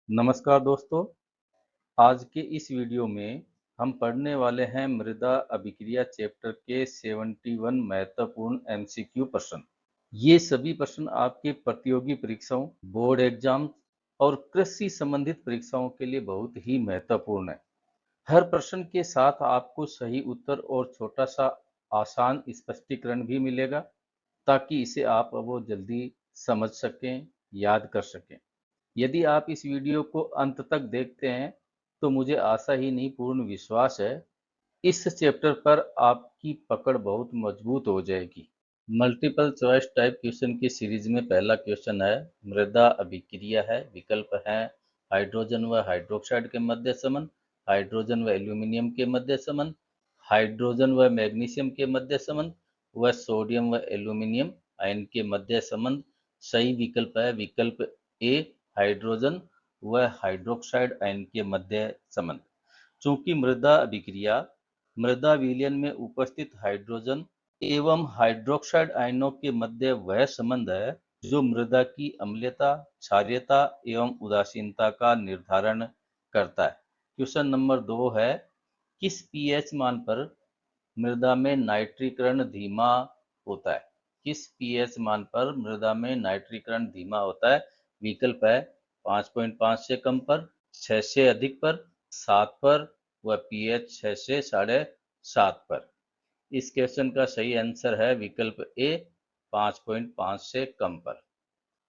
नमस्कार दोस्तों, आज के इस वीडियो में हम पढ़ने वाले हैं मृदा अभिक्रिया चैप्टर के 71 महत्वपूर्ण एमसीक्यू प्रश्न। ये सभी प्रश्न आपके प्रतियोगी परीक्षाओं, बोर्ड एग्जाम और कृषि संबंधित परीक्षाओं के लिए बहुत ही महत्वपूर्ण है। हर प्रश्न के साथ आपको सही उत्तर और छोटा सा आसान स्पष्टीकरण भी मिलेगा, ताकि इसे आप वो जल्दी समझ सकें, याद कर सकें। यदि आप इस वीडियो को अंत तक देखते हैं, तो मुझे आशा ही नहीं पूर्ण विश्वास है, इस चैप्टर पर आपकी पकड़ बहुत मजबूत हो जाएगी। मल्टीपल चॉइस टाइप क्वेश्चन की सीरीज में पहला क्वेश्चन है, मृदा अभिक्रिया है, विकल्प है हाइड्रोजन व हाइड्रोक्साइड के मध्य संबंध, हाइड्रोजन व एल्यूमिनियम के मध्य संबंध, हाइड्रोजन व मैग्नीशियम के मध्य संबंध व सोडियम व एल्यूमिनियम आयन के मध्य संबंध। सही विकल्प है विकल्प ए, हाइड्रोजन व हाइड्रोक्साइड आयन के मध्य संबंध। चूंकि मृदा अभिक्रिया मृदा विलयन में उपस्थित हाइड्रोजन एवं हाइड्रोक्साइड आयनों के मध्य वह संबंध है जो मृदा की अम्लता, क्षारीयता एवं उदासीनता का निर्धारण करता है। क्वेश्चन नंबर 2 है, किस पीएच मान पर मृदा में नाइट्रीकरण धीमा होता है? किस पीएच मान पर मृदा में नाइट्रीकरण धीमा होता है? विकल्प है 5.5 से कम पर, 6 से अधिक पर, 7 पर व पीएच 6 से 7.5 पर। इस क्वेश्चन का सही आंसर है विकल्प ए, 5.5 से कम पर।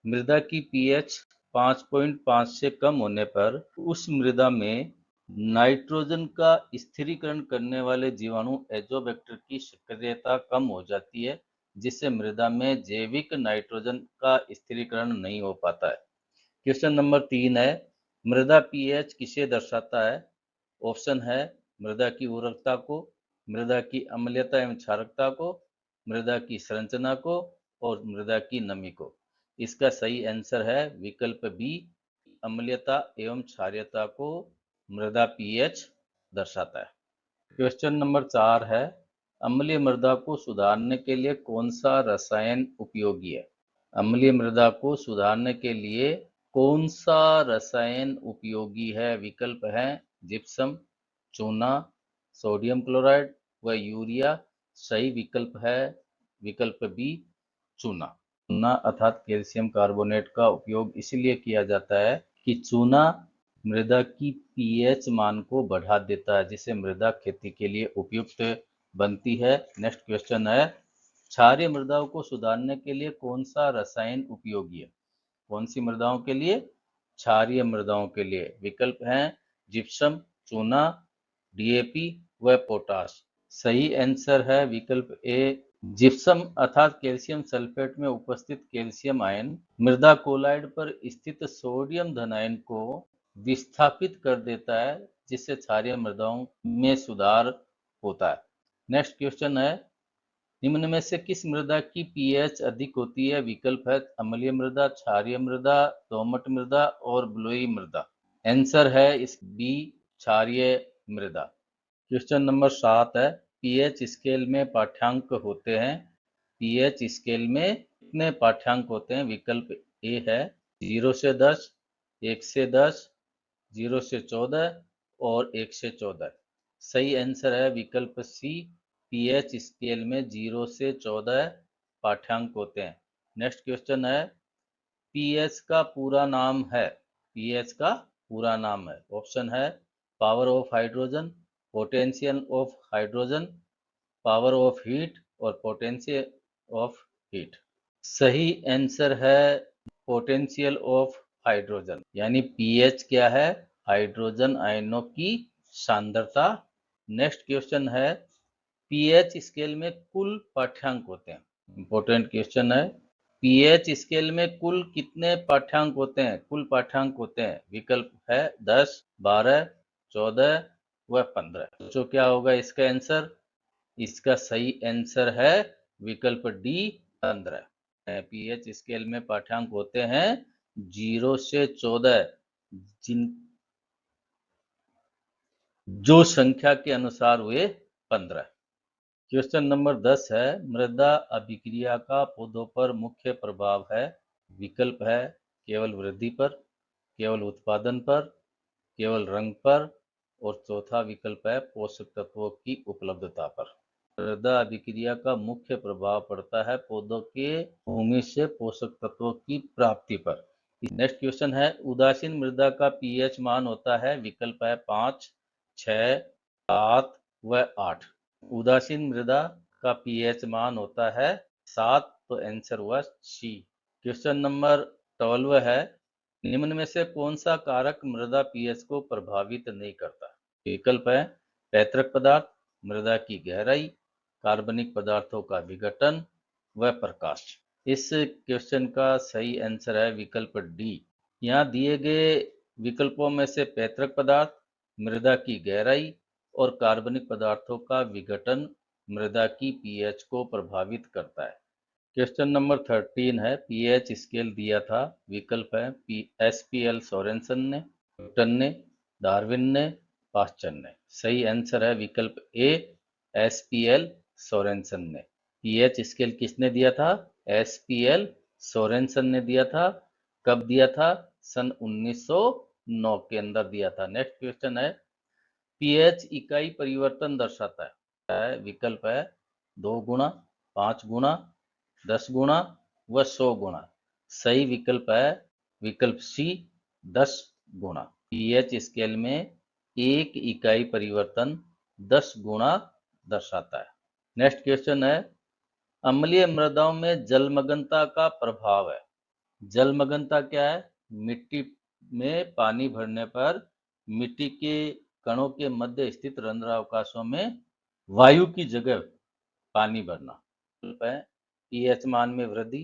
मृदा की पीएच 5.5 से कम होने पर उस मृदा में नाइट्रोजन का स्थिरीकरण करने वाले जीवाणु एजोबैक्टर की सक्रियता कम हो जाती है, जिससे मृदा में जैविक नाइट्रोजन का स्थिरीकरण नहीं हो पाता है। क्वेश्चन नंबर 3 है, मृदा पीएच किसे दर्शाता है? ऑप्शन है मृदा की उर्वरकता को, मृदा की अम्लता एवं क्षारकता को, मृदा की संरचना को और मृदा की नमी को। इसका सही आंसर है विकल्प बी, अम्लता एवं क्षारीयता को मृदा पीएच दर्शाता है। क्वेश्चन नंबर 4 है, अम्लीय मृदा को सुधारने के लिए कौन सा रसायन उपयोगी है? अम्लीय मृदा को सुधारने के लिए कौन सा रसायन उपयोगी है? विकल्प है जिप्सम, चूना, सोडियम क्लोराइड व यूरिया। सही विकल्प है विकल्प बी, चूना। चूना अर्थात कैल्शियम कार्बोनेट का उपयोग इसलिए किया जाता है कि चूना मृदा की पीएच मान को बढ़ा देता है, जिससे मृदा खेती के लिए उपयुक्त बनती है। नेक्स्ट क्वेश्चन है, क्षारीय मृदाओं को सुधारने के लिए कौन सा रसायन उपयोगी है? कौन सी मृदाओं के लिए? क्षारीय मृदाओं के लिए। विकल्प हैं जिप्सम, चूना, डीएपी व पोटाश। सही आंसर है विकल्प ए, जिप्सम अर्थात कैल्शियम सल्फेट में उपस्थित कैल्शियम आयन मृदा कोलाइड पर स्थित सोडियम धन आयन को विस्थापित कर देता है, जिससे क्षारीय मृदाओं में सुधार होता है। नेक्स्ट क्वेश्चन है, निम्न में से किस मृदा की पीएच अधिक होती है? विकल्प है अम्लीय मृदा, क्षारीय मृदा, दोमट मृदा और बलुई मृदा। आंसर है इस बी, क्षारीय मृदा। क्वेश्चन नंबर 7 है, पीएच स्केल में पाठ्यांक होते हैं। पीएच स्केल में कितने पाठ्यांक होते हैं? विकल्प ए है 0 से 10, 1 से 10, 0 से 14 और 1 से 14। सही आंसर है विकल्प सी, पीएच स्केल में 0 से 14 पाठ्यांक होते हैं। नेक्स्ट क्वेश्चन है, पीएच का पूरा नाम है? पीएच का पूरा नाम है, ऑप्शन है power of hydrogen, potential of hydrogen, power of heat और पोटेंशियल ऑफ हीट। सही आंसर है पोटेंशियल ऑफ हाइड्रोजन, यानी पीएच क्या है? हाइड्रोजन आयनों की सांद्रता। नेक्स्ट क्वेश्चन है, पीएच स्केल में कुल पाठ्यांक होते हैं। इंपॉर्टेंट क्वेश्चन है, पीएच स्केल में कुल कितने पाठ्यांक होते हैं? कुल पाठ्यांक होते हैं। विकल्प है 10, 12, 14 व 15। तो क्या होगा इसका आंसर? इसका सही आंसर है विकल्प डी, 15। पीएच स्केल में पाठ्यांक होते हैं 0 से 14, जिन जो संख्या के अनुसार हुए 15। क्वेश्चन नंबर 10 है, मृदा अभिक्रिया का पौधों पर मुख्य प्रभाव है। विकल्प है केवल वृद्धि पर, केवल उत्पादन पर, केवल रंग पर, और चौथा विकल्प है पोषक तत्वों की उपलब्धता पर। मृदा अभिक्रिया का मुख्य प्रभाव पड़ता है पौधों के भूमि से पोषक तत्वों की प्राप्ति पर। नेक्स्ट क्वेश्चन है, उदासीन मृदा का पीएच मान होता है, विकल्प है 5, 6, 7 व 8। उदासीन मृदा का पीएच मान होता है 7, तो आंसर हुआ सी। क्वेश्चन नंबर 12 है, निम्न में से कौन सा कारक मृदा पीएच को प्रभावित नहीं करता? विकल्प है पैतृक पदार्थ, मृदा की गहराई, कार्बनिक पदार्थों का विघटन व प्रकाश। इस क्वेश्चन का सही आंसर है विकल्प डी। यहाँ दिए गए विकल्पों में से पैतृक पदार्थ, मृदा की गहराई और कार्बनिक पदार्थों का विघटन मृदा की पीएच को प्रभावित करता है। क्वेश्चन नंबर 13 है, पीएच स्केल दिया था, विकल्प है एसपीएल सोरेनसन ने, न्यूटन ने, डार्विन ने, पास्चर ने। सही आंसर है विकल्प ए, एसपीएल सोरेनसन ने। पीएच स्केल किसने दिया था? एसपीएल सोरेनसन ने दिया था। कब दिया था? सन 1909 के अंदर दिया था। नेक्स्ट क्वेश्चन है, पीएच इकाई परिवर्तन दर्शाता है, विकल्प है 2 गुना, 5 गुना, 10 गुना व 100 गुना। सही विकल्प है विकल्प सी, 10 गुना। पीएच स्केल में एक इकाई परिवर्तन 10 गुना दर्शाता है। नेक्स्ट क्वेश्चन है, अम्लीय मृदाओं में जलमग्नता का प्रभाव है। जलमग्नता क्या है? मिट्टी में पानी भरने पर मिट्टी के कणों के मध्य स्थित रंध्रावकाशों में वायु की जगह पानी भरना। पीएच मान में वृद्धि,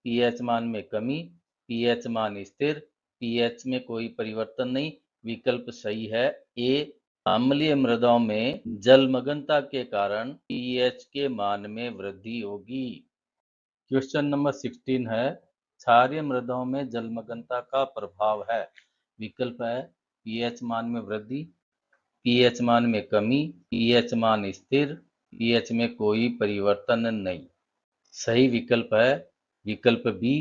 पीएच मान में कमी, पीएच मान स्थिर, पीएच में कोई परिवर्तन नहीं। विकल्प सही है ए, अम्लीय मृदाओं में जलमग्नता के कारण पीएच के मान में वृद्धि होगी। क्वेश्चन नंबर 16 है, क्षारीय मृदाओं में जलमग्नता का प्रभाव है। विकल्प है पीएच मान में वृद्धि, पीएच मान में कमी, पीएच मान स्थिर, पीएच में कोई परिवर्तन नहीं। सही विकल्प है विकल्प बी,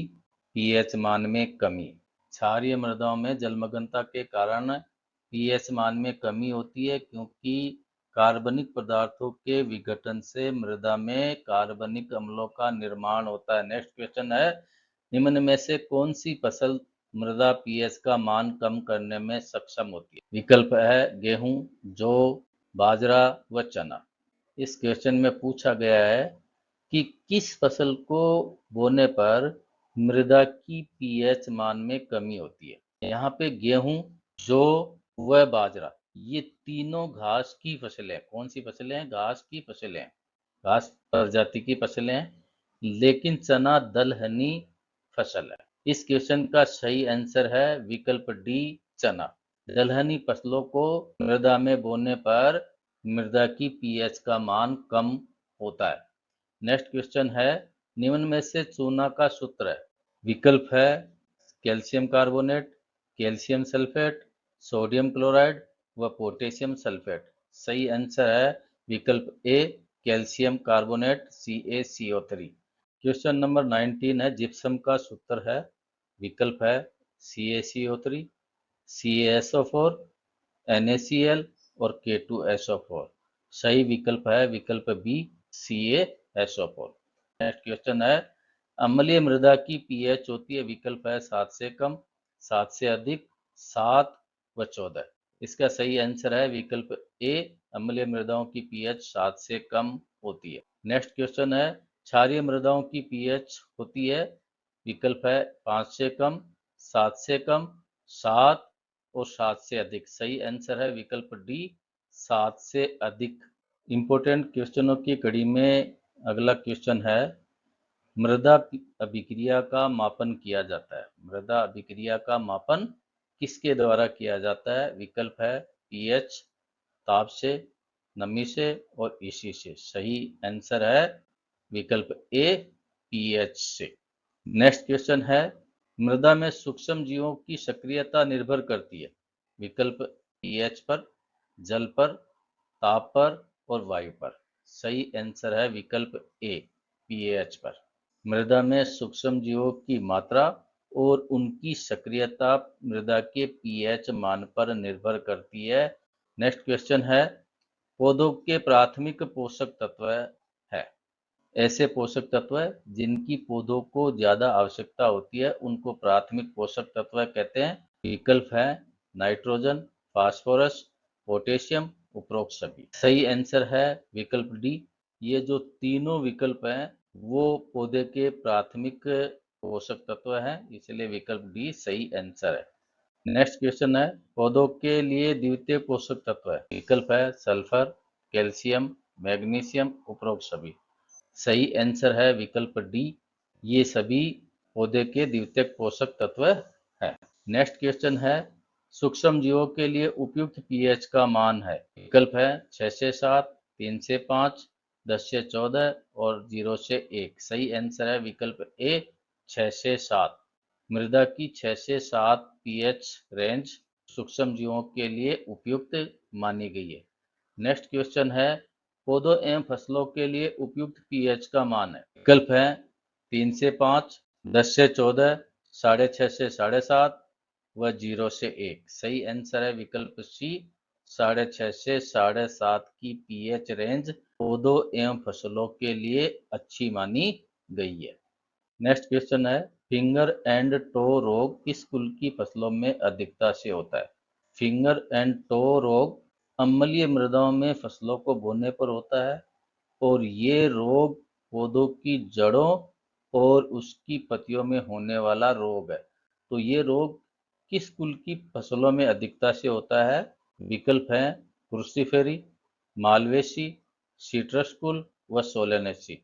पीएच मान में कमी। क्षारीय मृदाओं में जलमग्नता के कारण पीएच मान में कमी होती है, क्योंकि कार्बनिक पदार्थों के विघटन से मृदा में कार्बनिक अम्लों का निर्माण होता है। नेक्स्ट क्वेश्चन है, निम्न में से कौन सी फसल मृदा पीएच का मान कम करने में सक्षम होती है? विकल्प है गेहूं, जौ, बाजरा व चना। इस क्वेश्चन में पूछा गया है कि किस फसल को बोने पर मृदा की पीएच मान में कमी होती है। यहाँ पे गेहूं, जौ व बाजरा, ये तीनों घास की फसलें हैं। कौन सी फसलें हैं? घास की फसलें हैं, घास प्रजाति की फसलें हैं। लेकिन चना दलहनी फसल है। इस क्वेश्चन का सही आंसर है विकल्प डी, चना। दलहनी फसलों को मृदा में बोने पर मृदा की पीएच का मान कम होता है। नेक्स्ट क्वेश्चन है, निम्न में से चूना का सूत्र है। विकल्प है calcium carbonate, calcium sulphate, sodium chloride व पोटेशियम सल्फेट। सही आंसर है विकल्प A, calcium carbonate CaCO3। Question number 19 है, जिप्सम का सूत्र है। विकल्प है CaCO3, CaSO4, NaCl और K2SO4। सही विकल्प है विकल्प बी, CaSO4। नेक्स्ट क्वेश्चन है, अम्लीय मृदा की पीएच होती है। विकल्प है 7 से कम, 7 से अधिक, 7 व 14। इसका सही आंसर है विकल्प ए, अम्लीय मृदाओं की पीएच 7 से कम होती है। नेक्स्ट क्वेश्चन है, क्षारीय मृदाओं की पीएच होती है। विकल्प है 5 से कम, 7 से कम, 7 और 7 से अधिक। सही आंसर है विकल्प डी, 7 से अधिक। इंपॉर्टेंट क्वेश्चनों की कड़ी में अगला क्वेश्चन है, मृदा अभिक्रिया का मापन किया जाता है। मृदा अभिक्रिया का मापन किसके द्वारा किया जाता है? विकल्प है पीएच, ताप से, नमी से और ईसी से। सही आंसर है विकल्प ए, पीएच से। नेक्स्ट क्वेश्चन है, मृदा में सूक्ष्म जीवों की सक्रियता निर्भर करती है। विकल्प पीएच पर, जल पर, ताप पर और वायु पर। सही आंसर है विकल्प ए, पीएच पर। मृदा में सूक्ष्म जीवों की मात्रा और उनकी सक्रियता मृदा के पीएच मान पर निर्भर करती है। नेक्स्ट क्वेश्चन है, पौधों के प्राथमिक पोषक तत्व है। ऐसे पोषक तत्व जिनकी पौधों को ज्यादा आवश्यकता होती है उनको प्राथमिक पोषक तत्व कहते हैं। विकल्प है नाइट्रोजन, फास्फोरस, पोटेशियम, उपरोक्त सभी। सही आंसर है विकल्प डी। ये जो तीनों विकल्प हैं वो पौधे के प्राथमिक पोषक तत्व हैं, इसलिए विकल्प डी सही आंसर है। नेक्स्ट क्वेश्चन है, पौधों के लिए द्वितीय पोषक तत्व है। विकल्प है सल्फर, कैल्शियम, मैग्नीशियम, उपरोक्त सभी। सही आंसर है विकल्प डी। ये सभी पौधे के द्वितीयक पोषक तत्व है। नेक्स्ट क्वेश्चन है, सूक्ष्म जीवों के लिए उपयुक्त पीएच का मान है। विकल्प है 6 से 7, 3 से 5, 10 से 14 और 0 से 1। सही आंसर है विकल्प ए 6 से 7। मृदा की 6 से 7 पीएच रेंज सूक्ष्म जीवों के लिए उपयुक्त मानी गई है। नेक्स्ट क्वेश्चन है, पौधों एवं फसलों के लिए उपयुक्त पीएच का मान है। विकल्प है 3 से 5, 10 से 14, 6.5 से 7.5 व 0 से 1। सही आंसर है विकल्प सी 6.5 से 7.5 की पीएच रेंज पौधों एवं फसलों के लिए अच्छी मानी गई है। नेक्स्ट क्वेश्चन है, फिंगर एंड टो रोग किस कुल की फसलों में अधिकता से होता है। फिंगर एंड टो रोग अम्लीय मृदाओं में फसलों को बोने पर होता है और ये रोग पौधों की जड़ों और उसकी पत्तियों में होने वाला रोग है। तो ये रोग किस कुल की फसलों में अधिकता से होता है। विकल्प है क्रूसीफेरी, मालवेसी, सिट्रस कुल व सोलेनेसी।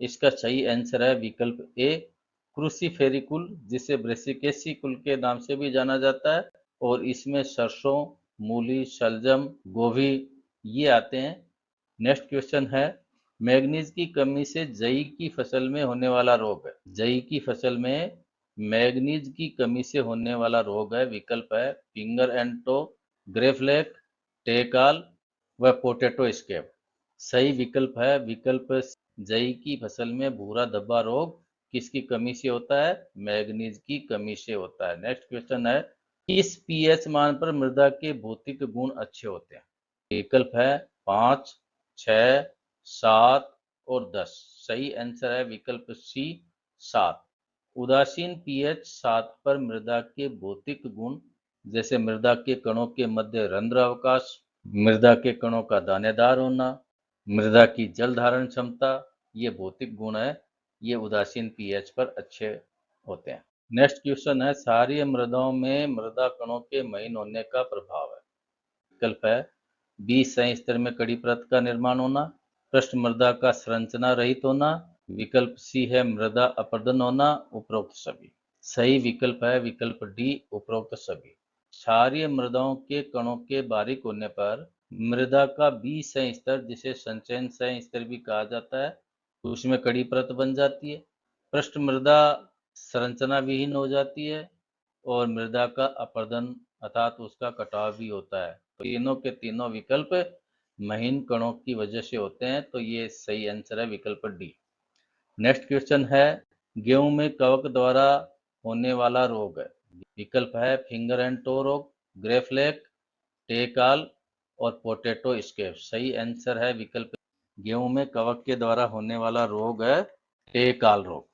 इसका सही आंसर है विकल्प ए क्रूसीफेरी कुल, जिसे ब्रेसिकेसी कुल के नाम से भी जाना जाता है और इसमें सरसों, मूली, शलजम, गोभी ये आते हैं। नेक्स्ट क्वेश्चन है, मैग्नीज की कमी से जई की फसल में होने वाला रोग है। जई की फसल में मैग्नीज की कमी से होने वाला रोग है। विकल्प है फिंगर एंड टो, ग्रेफ्लेक, टेकाल व पोटैटो स्कैब। सही विकल्प है विकल्प जई की फसल में भूरा धब्बा रोग किसकी कमी से होता है। मैग्नीज की कमी से होता है। नेक्स्ट क्वेश्चन है, किस पीएच मान पर मृदा के भौतिक गुण अच्छे होते हैं। विकल्प है 5, 6, 7 और 10। सही आंसर है विकल्प सी 7। उदासीन पीएच 7 पर मृदा के भौतिक गुण जैसे मृदा के कणों के मध्य रंध्र अवकाश, मृदा के कणों का दानेदार होना, मृदा की जल धारण क्षमता, ये भौतिक गुण है, ये उदासीन पीएच पर अच्छे होते हैं। नेक्स्ट क्वेश्चन है, क्षारीय मृदाओं में मृदा कणों के महीन होने का प्रभाव है। विकल्प है बीज संयुक्त स्तर में कड़ी परत का निर्माण होना, पृष्ठ मृदा का संरचना रहित होना, विकल्प सी है मृदा अपर्दन होना, उपरोक्त सभी। सही विकल्प है विकल्प डी उपरोक्त सभी। क्षारीय मृदाओं के कणों के बारीक होने पर मृदा का बीज संयुक्त स्तर, जिसे संचयन संयुक्त स्तर भी कहा जाता है, उसमें कड़ी परत बन जाती है। पृष्ठ मृदा संरचना विहीन हो जाती है और मृदा का अपर्दन अर्थात उसका कटाव भी होता है। तो तीनों के तीनों विकल्प महीन कणों की वजह से होते हैं, तो ये सही आंसर है विकल्प डी। नेक्स्ट क्वेश्चन है, गेहूं में कवक द्वारा होने वाला रोग है। विकल्प है फिंगर एंड टो रोग, ग्रेफ्लेक, टेकाल और पोटैटो स्कैब। सही आंसर है विकल्प, गेहूं में कवक के द्वारा होने वाला रोग है टेकाल रोग।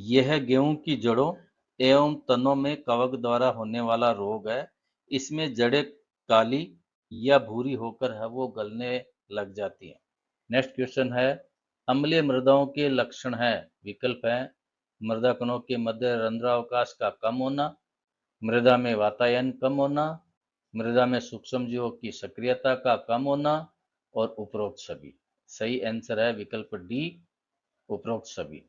यह गेहूं की जड़ों एवं तनों में कवक द्वारा होने वाला रोग है। इसमें जड़ें काली या भूरी होकर है वो गलने लग जाती हैं। नेक्स्ट क्वेश्चन है, अम्लीय मृदाओं के लक्षण है। विकल्प है मृदा कणों के मध्य रंध्रावकाश का कम होना, मृदा में वातायन कम होना, मृदा में सूक्ष्म जीवों की सक्रियता का कम होना और उपरोक्त सभी। सही आंसर है विकल्प डी उपरोक्त सभी।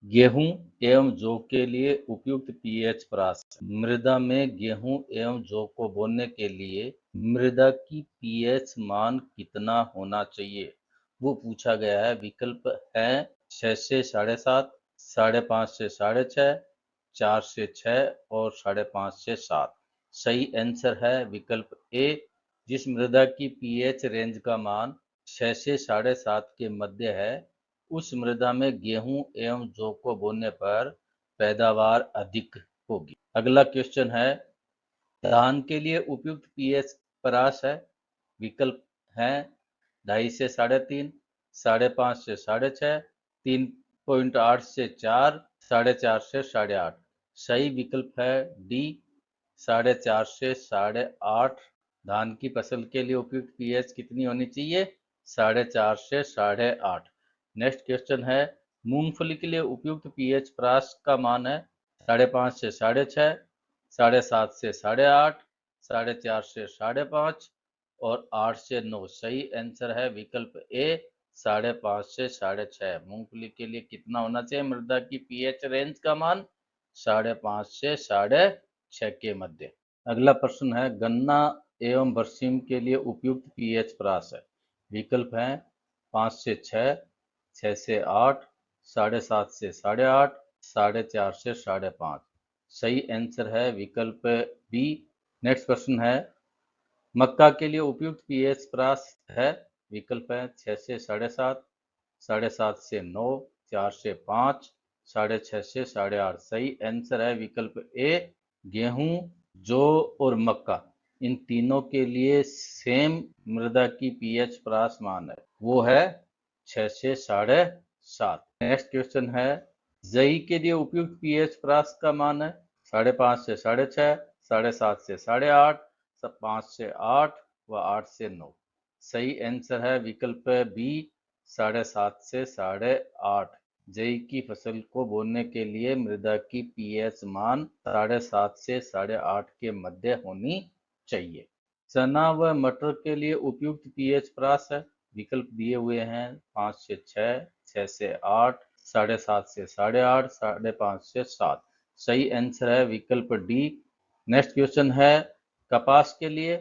गेहूं एवं जौ के लिए उपयुक्त पीएच परास। मृदा में गेहूं एवं जौ को बोने के लिए मृदा की पीएच मान कितना होना चाहिए वो पूछा गया है। विकल्प है 6 से 7.5, 5.5 से 6.5, 4 से 6 और 5.5 से 7। सही आंसर है विकल्प ए। जिस मृदा की पीएच रेंज का मान 6 से 7.5 के मध्य है उस मृदा में गेहूं एवं जौ को बोने पर पैदावार अधिक होगी। अगला क्वेश्चन है, धान के लिए उपयुक्त पीएच परास है। विकल्प हैं 2.5 से 3.5, 5.5 से 6.5, 3.8 से 4, 4.5 से 8.5। सही विकल्प है डी 4.5 से 8.5। धान की फसल के लिए उपयुक्त पीएच कितनी होनी चाहिए? 4.5 से 8.5। नेक्स्ट क्वेश्चन है, मूंगफली के लिए उपयुक्त पीएच परास का मान है 5.5 से 6.5, 7.5 से 8.5, 4.5 से 5.5 और 8 से 9। सही आंसर है विकल्प ए 5.5 से 6.5। मूंगफली के लिए कितना होना चाहिए मृदा की पीएच रेंज का मान? 5.5 से 6.5 के मध्य। अगला प्रश्न है, गन्ना एवं बरसीम के लिए उपयुक्त पीएच परास है। विकल्प हैं 5 से 6, 6 से 8, 7.5 से 8.5, 4.5 से 5.5। सही आंसर है विकल्प बी। नेक्स्ट प्रश्न है, मक्का के लिए उपयुक्त पीएच परास है। विकल्प है 6 से 7.5, 7.5 से 9, 4 से 5, 6.5 से 8.5। सही आंसर है विकल्प ए। गेहूं, जौ और मक्का इन तीनों के लिए सेम मृदा की पीएच परास मान है, वो है 6 से 7.5। नेक्स्ट क्वेश्चन है, जई के लिए उपयुक्त पीएच परास का मान है 5.5 से 6.5, 7.5 से 8.5, 5 से 8 व 8 से 9। सही आंसर है विकल्प बी 7.5 से 8.5। जई की फसल को बोने के लिए मृदा की पीएच मान 7.5 से 8.5 के मध्य होनी चाहिए। चना व मटर के लिए उपयुक्त पीएच परास है। विकल्प दिए हुए हैं 5 से 6, 6 से 8, 7.5 से 8.5, 5.5 से 7। सही आंसर है विकल्प डी। नेक्स्ट क्वेश्चन है, कपास के लिए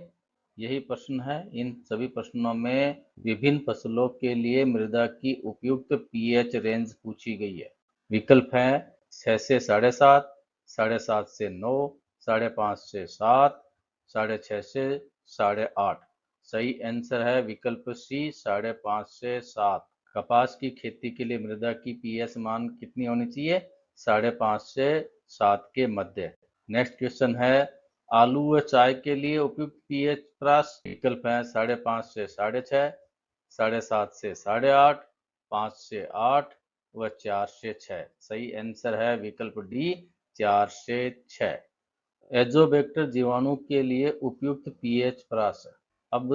यही प्रश्न है। इन सभी प्रश्नों में विभिन्न फसलों के लिए मृदा की उपयुक्त पीएच रेंज पूछी गई है। विकल्प हैं 6 से 7.5, 7.5 से 9, 5.5 से 7, 6.5 से 8.5। सही आंसर है विकल्प सी 5.5 से 7। कपास की खेती के लिए मृदा की पीएच मान कितनी होनी चाहिए? 5.5 से 7 के मध्य। नेक्स्ट क्वेश्चन है, आलू व चाय के लिए उपयुक्त पीएच परास। विकल्प है 5.5 से 6.5, 7.5 से 8.5, 5 से 8 व 4 से 6। सही आंसर है विकल्प डी 4 से 6। एजोबैक्टर जीवाणु के लिए उपयुक्त पीएच परास है। अब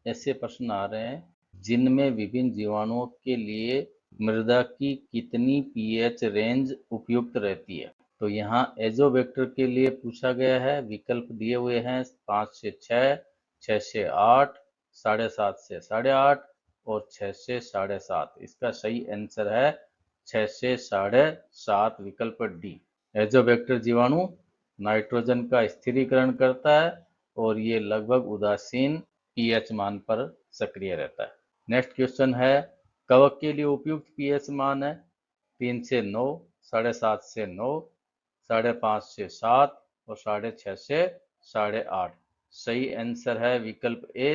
ऐसे प्रश्न आ रहे हैं जिनमें विभिन्न जीवाणुओं के लिए मृदा की कितनी पीएच रेंज उपयुक्त रहती है। तो यहाँ एजोबैक्टर के लिए पूछा गया है। विकल्प दिए हुए हैं 5 से 6, 6 से 8, 7.5 से 8.5 और 6 से 7.5। इसका सही आंसर है 6 से 7.5 विकल्प डी। एजोबैक्टर जीवाणु नाइट्रोजन का स्थिरीकरण करता है और ये लगभग उदासीन पीएच मान पर सक्रिय रहता है। नेक्स्ट क्वेश्चन है, कवक के लिए उपयुक्त पीएच मान है 3 से 9, 7.5 से 9, 5.5 से 7 और 6.5 से 8.5। सही आंसर है विकल्प ए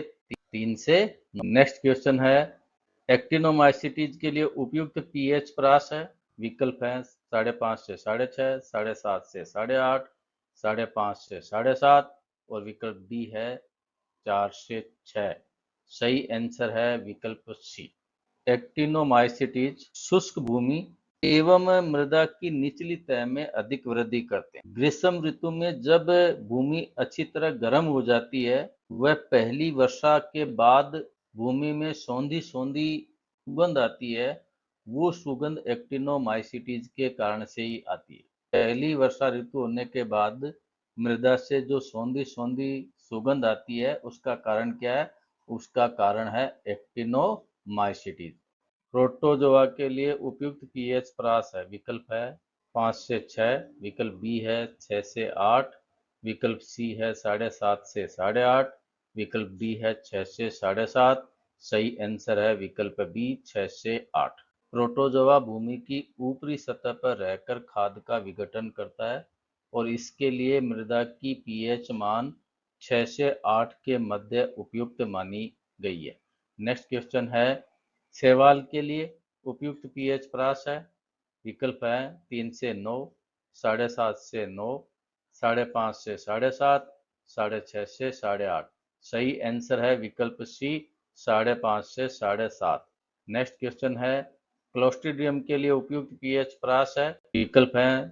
3 से 9। नेक्स्ट क्वेश्चन है, एक्टिनोमाइसिटीज के लिए उपयुक्त पीएच परास है। विकल्प है 5.5 से 6.5, 7.5 से 8.5, 5.5 से 7.5 और विकल्प डी है 4 से 6। सही आंसर है विकल्प सी। एक्टिनोमाइसिटीज शुष्क भूमि एवं मृदा की निचली तह में अधिक वृद्धि करते हैं। ग्रीष्म ऋतु में जब भूमि अच्छी तरह गर्म हो जाती है, वह पहली वर्षा के बाद भूमि में सौंधी सौंधी सुगंध आती है। वो सुगंध एक्टिनोमाइसिटीज के कारण से ही आती है। पहली वर्षा ऋतु होने के बाद मृदा से जो सौंधी सौंधी सुगंध आती है, उसका कारण क्या है? उसका कारण है एक्टिनोमाइसिटीज। प्रोटोजोआ के लिए उपयुक्त पीएच परास है। विकल्प है 5 से 6, विकल्प बी है 6 से 8, विकल्प सी है 7.5 से 8.5, विकल्प डी है 6 से 7.5। सही आंसर है विकल्प बी 6 से 8। प्रोटोजोआ भूमि की ऊपरी सतह पर रहकर खाद का विघटन करता है और इसके लिए मृदा की पीएच मान 6 से 8 के मध्य उपयुक्त मानी गई है। नेक्स्ट क्वेश्चन है, शैवाल के लिए उपयुक्त पीएच परास है। विकल्प है 3 से 9, 7.5 से 9, 5.5 से 7.5, 6.5 से 8.5। सही आंसर है विकल्प सी 5.5 से 7.5। नेक्स्ट क्वेश्चन है क्लोस्ट्रीडियम के लिए उपयुक्त पीएच परास है। विकल्प है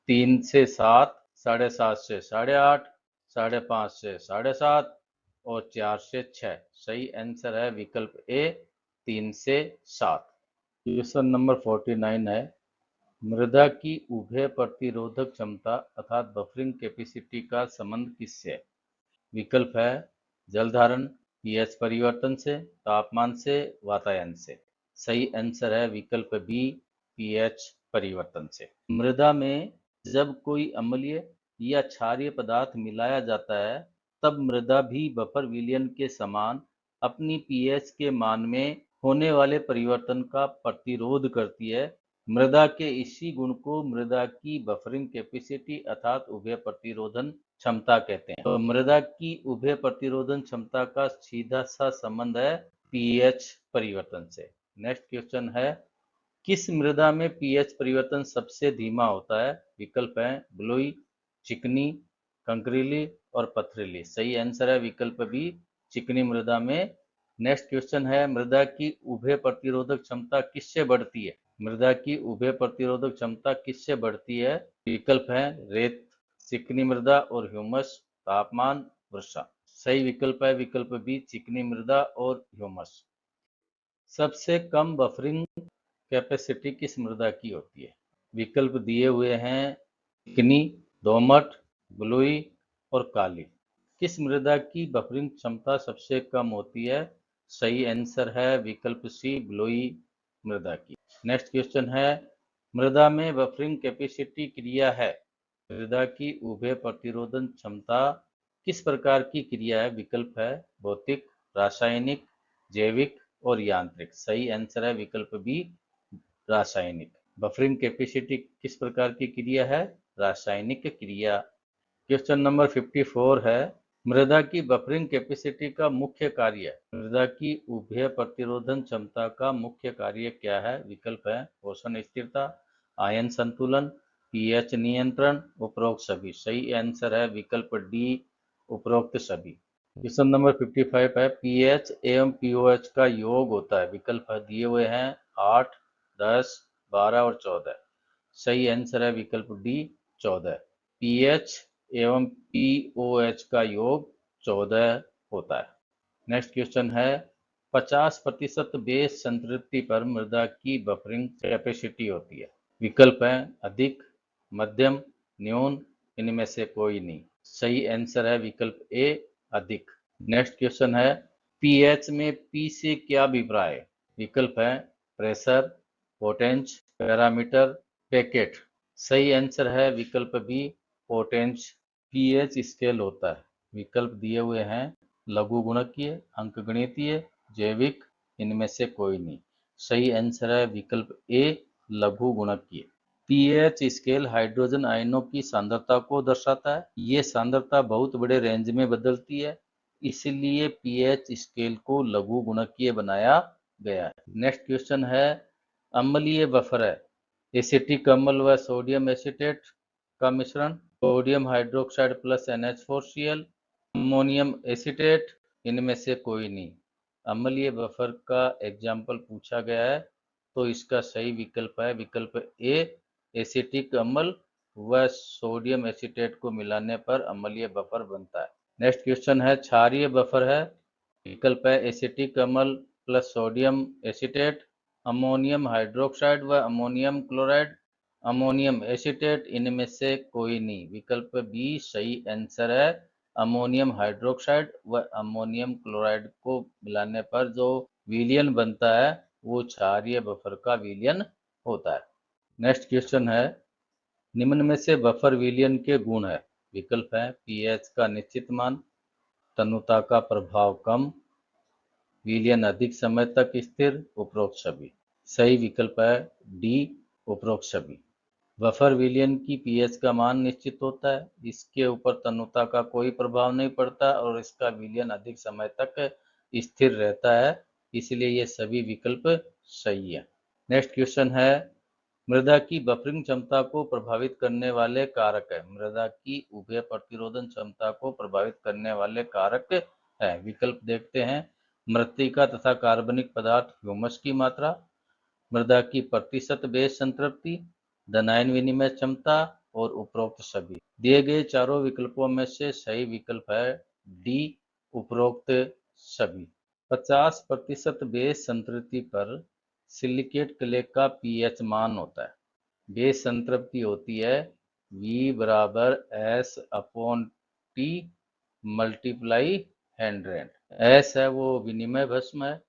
3 से 7, 7.5 से 8.5, 5.5 से 7.5 और 4 से 6। सही आंसर है विकल्प ए 3 से 7। क्वेश्चन नंबर 49 है मृदा की उभय प्रतिरोधक क्षमता अर्थात बफरिंग कैपेसिटी का संबंध किससे है। विकल्प है जल धारण, पीएच परिवर्तन से, तापमान से, वातायन से। सही आंसर है विकल्प बी पीएच परिवर्तन से। मृदा में जब कोई अम्लीय या क्षारीय पदार्थ मिलाया जाता है तब मृदा भी बफर विलयन के समान अपनी पीएच के मान में होने वाले परिवर्तन का प्रतिरोध करती है। मृदा के इसी गुण को मृदा की बफरिंग कैपेसिटी अर्थात उभय प्रतिरोधन क्षमता कहते हैं। तो मृदा की उभय प्रतिरोधन क्षमता का सीधा सा संबंध है पीएच परिवर्तन से। नेक्स्ट क्वेश्चन है किस मृदा में पीएच परिवर्तन सबसे धीमा होता है। विकल्प है बलुई, चिकनी, कंकरीली और पथरीली। सही आंसर है विकल्प बी चिकनी मृदा में। नेक्स्ट क्वेश्चन है मृदा की उभय प्रतिरोधक क्षमता किससे बढ़ती है। मृदा की उभय प्रतिरोधक क्षमता किससे बढ़ती है। विकल्प है रेत, चिकनी मृदा और ह्यूमस, तापमान, वर्षा। सही विकल्प है विकल्प बी चिकनी मृदा और ह्यूमस। सबसे कम बफरिंग कैपेसिटी किस मृदा की होती है। विकल्प दिए हुए हैं चिकनी, दोमट, बलुई और काली। किस मृदा की बफरिंग क्षमता सबसे कम होती है। सही आंसर है विकल्प सी बलुई मृदा की। नेक्स्ट क्वेश्चन है मृदा में बफरिंग कैपेसिटी क्रिया है। मृदा की उभय प्रतिरोधन क्षमता किस प्रकार की क्रिया है। विकल्प है भौतिक, रासायनिक, जैविक और यांत्रिक। सही आंसर है विकल्प बी रासायनिक। बफरिंग कैपेसिटी किस प्रकार की क्रिया है। रासायनिक क्रिया। क्वेश्चन नंबर 54 है मृदा की बफरिंग कैपेसिटी का मुख्य कार्य। मृदा की उभय प्रतिरोधन क्षमता का मुख्य कार्य क्या है। विकल्प है पोषण स्थिरता, आयन संतुलन, पीएच नियंत्रण, उपरोक्त सभी। सही आंसर है विकल्प डी उपरोक्त सभी। क्वेश्चन नंबर 55 है पीएच एवं पीओएच का योग होता है। विकल्प दिए हुए हैं 8, 10, 12 और 14। सही आंसर है विकल्प डी 14। पीएच एवं पीओएच का योग 14 होता है। नेक्स्ट क्वेश्चन है 50% बेस संतृप्ति पर मृदा की बफरिंग कैपेसिटी होती है। विकल्प है अधिक, मध्यम, न्यून, इनमें से कोई नहीं। सही आंसर है विकल्प ए अधिक। नेक्स्ट क्वेश्चन है पीएच में पी से क्या अभिप्राय है। विकल्प है प्रेशर, पोटेंच, पैरामीटर, पैकेट। सही आंसर है विकल्प बी पोटेंच। पीएच स्केल होता है। विकल्प दिए हुए हैं लघु गुणकीय, अंकगणितीय, जैविक, इनमें से कोई नहीं। सही आंसर है विकल्प ए लघु गुणकीय। पीएच स्केल हाइड्रोजन आयनों की सांद्रता को दर्शाता है। ये सांद्रता बहुत बड़े रेंज में बदलती है, इसलिए पीएच स्केल को लघु गुणकीय बनाया गया है। नेक्स्ट क्वेश्चन है अम्लीय बफर है एसिटिक अम्ल व सोडियम एसीटेट का मिश्रण, sodium hydroxide plus NH4Cl, ammonium acetate, इनमें से कोई नहीं। अम्लीय बफर का एग्जाम्पल पूछा गया है तो इसका सही विकल्प है विकल्प ए एसिटिक अम्ल व सोडियम एसीटेट को मिलाने पर अम्लीय बफर बनता है। नेक्स्ट क्वेश्चन है क्षारीय बफर है। विकल्प है एसिटिक अम्ल plus sodium acetate, ammonium hydroxide व अमोनियम क्लोराइड, अमोनियम एसीटेट, इनमें से कोई नहीं। विकल्प बी सही आंसर है अमोनियम हाइड्रोक्साइड व अमोनियम क्लोराइड को मिलाने पर जो विलयन बनता है वो क्षारीय बफर का विलयन होता है। नेक्स्ट क्वेश्चन है निम्न में से बफर विलयन के गुण है। विकल्प है पीएच का निश्चित मान, तनुता का प्रभाव कम, विलयन अधिक समय तक स्थिर, उपरोक्त सभी। सही विकल्प है डी उपरोक्त सभी। बफर विलयन की पीएच का मान निश्चित होता है, इसके ऊपर तनुता का कोई प्रभाव नहीं पड़ता और इसका विलयन अधिक समय तक स्थिर रहता है, इसलिए ये सभी विकल्प सही है। नेक्स्ट क्वेश्चन है मृदा की बफरिंग क्षमता को प्रभावित करने वाले कारक है। मृदा की उभय प्रतिरोधन क्षमता को प्रभावित करने वाले कारक है। विकल्प देखते हैं। मृत्तिका तथा कार्बनिक पदार्थ ह्यूमस की मात्रा, मृदा की प्रतिशत बेस संतृप्ति, धनायन विनिमय क्षमता और उपरोक्त सभी। दिए गए चारों विकल्पों में से सही विकल्प है डी, उपरोक्त सभी। 50% बेस संतृप्ति पर सिलिकेट क्ले का पीएच मान होता है। बेस संतृप्ति होती है V बराबर S upon T multiply 100। S है वो विनिमय भस्म है,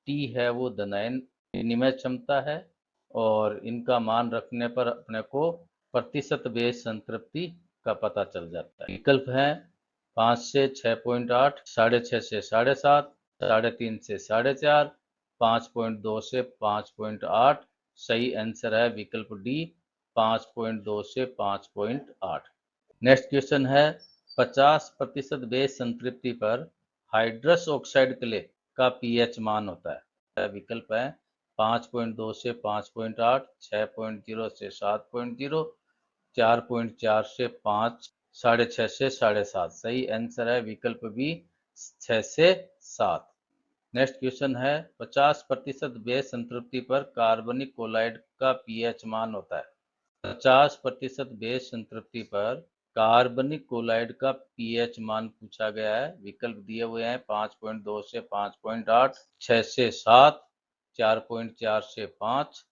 T है वो धनायन विनिमय क्षमता है, और इनका मान रखने पर अपने को प्रतिशत बेस संतृप्ति का पता चल जाता है। विकल्प है 5 से 6.8, 6.5 से 7.5, 3.5 से 4.5, 5.2 से 5.8। सही आंसर है विकल्प डी, 5.2 से 5.8। नेक्स्ट क्वेश्चन है 50% बेस संतृप्ति पर हाइड्रस ऑक्साइड क्ले का पीएच मान होता है। विकल्प है 5.2 से 5.8, 6.0 से 7.0, 4.4 से 5, 6.5 से 7.5। सही आंसर है विकल्प बी, 6 से 7। नेक्स्ट क्वेश्चन है 50% बेस संतृप्ति पर कार्बनिक क्लोराइड का पीएच मान होता है। 50% बेस संतृप्ति पर कार्बनिक क्लोराइड का पीएच मान पूछा गया है। विकल्प दिए हुए हैं 5.2 से 5.8, 6 से 7, 4.4 से 5,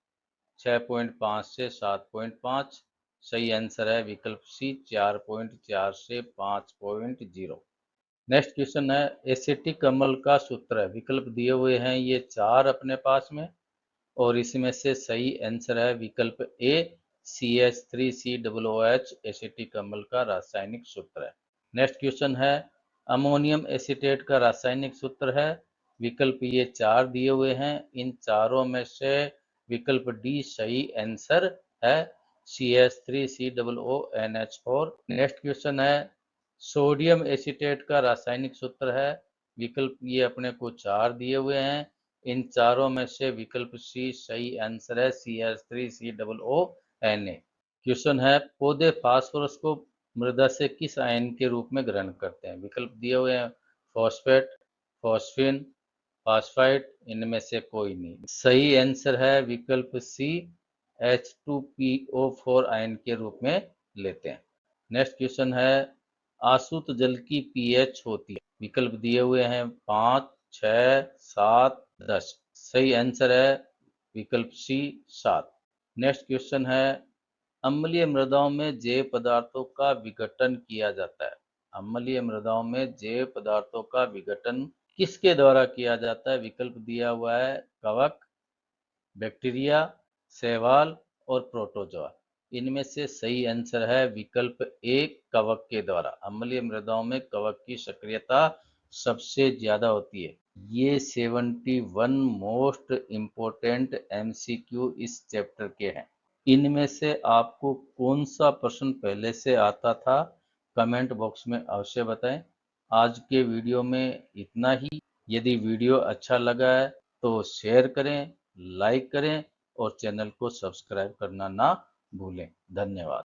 6.5 से 7.5। सही आंसर है विकल्प सी, 4.4 से 5.0। नेक्स्ट क्वेश्चन है एसिटिक अम्ल का सूत्र है। विकल्प दिए हुए हैं ये 4 अपने पास में, और इसमें से सही आंसर है विकल्प ए, CH3COOH एसिटिक अम्ल का रासायनिक सूत्र है। नेक्स्ट क्वेश्चन है अमोनियम एसीटेट का रासायनिक सूत्र है। विकल्प ये 4 दिए हुए हैं, इन चारों में से विकल्प डी सही आंसर है, CH3COONH4। नेक्स्ट क्वेश्चन है सोडियम एसीटेट का रासायनिक सूत्र है। विकल्प ये अपने को 4 दिए हुए हैं, इन चारों में से विकल्प सी सही आंसर है, CH3COONA। क्वेश्चन है पौधे फास्फोरस को मृदा से किस आयन के रूप में ग्रहण करते हैं। विकल्प दिए हुए हैं फॉस्फेट, फॉस्फिन, फॉस्फाइट, इनमें से कोई नहीं। सही आंसर है विकल्प सी, H2PO4 आयन के रूप में लेते हैं। नेक्स्ट क्वेश्चन है आसुत जल की पीएच होती है। विकल्प दिए हुए हैं 5, 6, 7, 10। सही आंसर है विकल्प सी, 7। नेक्स्ट क्वेश्चन है अम्लीय मृदाओं में जैव पदार्थों का विघटन किया जाता है। अम्लीय मृदाओं में जैव पदार्थों का विघटन किसके द्वारा किया जाता है। विकल्प दिया हुआ है कवक, बैक्टीरिया, शैवाल और प्रोटोजोआ। इनमें से सही आंसर है विकल्प ए, कवक के द्वारा। अम्लीय मृदाओं में कवक की सक्रियता सबसे ज्यादा होती है। ये 71 मोस्ट इम्पोर्टेंट MCQ इस चैप्टर के हैं। इनमें से आपको कौन सा प्रश्न पहले से आता था, कमेंट बॉक्स में अवश्य बताएं। आज के वीडियो में इतना ही। यदि वीडियो अच्छा लगा है तो शेयर करें, लाइक करें और चैनल को सब्सक्राइब करना ना भूलें। धन्यवाद।